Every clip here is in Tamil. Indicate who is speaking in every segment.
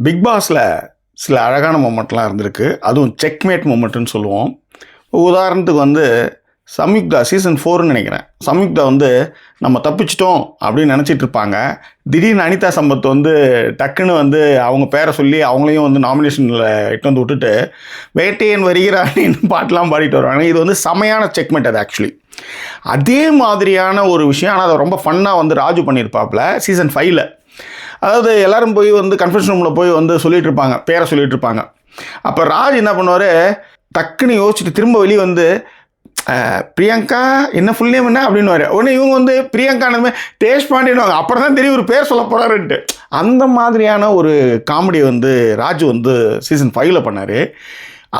Speaker 1: பிக் பாஸில் சில அழகான மொமெண்ட்லாம் இருந்திருக்கு. அதுவும் செக்மேட் மொமெண்ட்டுன்னு சொல்லுவோம். உதாரணத்துக்கு வந்து சம்யுக்தா சீசன் 4ன்னு நினைக்கிறேன். சம்யுக்தா வந்து நம்ம தப்பிச்சிட்டோம் அப்படின்னு நினச்சிட்டு இருப்பாங்க. திடீர்னு அனிதா சம்பத் வந்து டக்குன்னு வந்து அவங்க பேரை சொல்லி அவங்களையும் வந்து நாமினேஷனில் இட்டு வந்து விட்டுட்டு வேட்டையன் வருகிறான்னு பாட்டெலாம் பாடிட்டு வருவாங்க. இது வந்து செமையான செக்மேட் அது ஆக்சுவலி. அதே மாதிரியான ஒரு விஷயம். ஆனால் அதை ரொம்ப ஃபன்னாக வந்து ராஜு பண்ணியிருப்பாப்புல சீசன் 5ல். அதாவது எல்லோரும் போய் வந்து கன்ஃபரன்ஸ் ரூமில் போய் வந்து சொல்லிகிட்டு இருப்பாங்க, பேரை சொல்லிகிட்டு இருப்பாங்க. அப்போ ராஜ் என்ன பண்ணுவார், டக்குன்னு யோசிச்சுட்டு திரும்ப வெளியே வந்து பிரியங்கா என்ன ஃபுல் நேம் என்ன அப்படின்னுவார். உடனே இவங்க வந்து பிரியங்கானதுமே தேஷ்பாண்டின்வாங்க. அப்புறம் தான் தெரியும் ஒரு பேர் சொல்ல போகிறாருன்ட்டு. அந்த மாதிரியான ஒரு காமெடியை வந்து ராஜு வந்து சீசன் 5ல் பண்ணார்.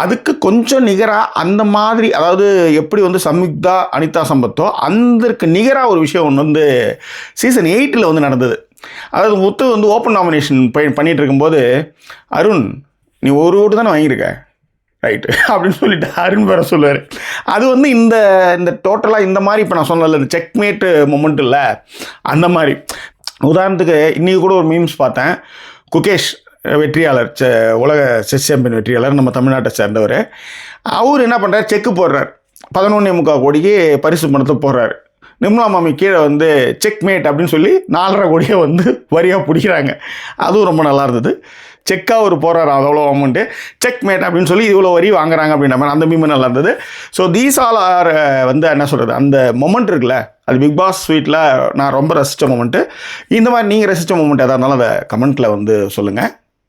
Speaker 1: அதுக்கு கொஞ்சம் நிகராக அந்த மாதிரி, அதாவது எப்படி வந்து சம்யுக்தா அனிதா சம்பத்தோ அதற்கு நிகராக ஒரு விஷயம் ஒன்று வந்து சீசன் 8ல் வந்து நடந்தது. அதாவது முத்து வந்து ஓப்பன் நாமினேஷன் பண்ணிகிட்டு இருக்கும்போது, அருண் நீ ஒரு ஓட்டு தானே வாங்கியிருக்க ரைட்டு அப்படின்னு சொல்லிட்டு அருண் வேற சொல்லுவார். அது வந்து இந்த இந்த டோட்டலாக இந்த மாதிரி இப்போ நான் சொன்னல இந்த செக்மேட்டு மொமெண்ட் இல்லை, அந்த மாதிரி. உதாரணத்துக்கு இன்றைக்கி கூட ஒரு மீம்ஸ் பார்த்தேன். குகேஷ் வெற்றியாளர், உலக செஸ் சாம்பியன் வெற்றியாளர், நம்ம தமிழ்நாட்டை சேர்ந்தவர். அவர் என்ன பண்ணுறார், செக்கு போடுறார். 11.25 கோடிக்கு பரிசு பணத்தை போடுறாரு. நிர்மலா மாமி கீழே வந்து செக்மேட் அப்படின்னு சொல்லி 4.5 கோடியை வந்து வரியாக பிடிக்கிறாங்க. அதுவும் ரொம்ப நல்லா இருந்தது. செக்காக ஒரு போடுறாரு அவ்வளோ அமௌண்ட்டு, செக்மேட் அப்படின்னு சொல்லி இவ்வளோ வரி வாங்குறாங்க அப்படின்ற மாதிரி அந்த மீம் நல்லா இருந்தது. ஸோ தீஸ் ஆல் ஆர் வந்து என்ன சொல்கிறது, அந்த மொமெண்ட் இருக்குல்ல, அது பிக் பாஸ் ஸ்வீட்டில் நான் ரொம்ப ரசித்த மொமெண்ட்டு. இந்த மாதிரி நீங்கள் ரசித்த மொமெண்ட் எதாக இருந்தாலும் அதை கமெண்ட்டில் வந்து சொல்லுங்கள்.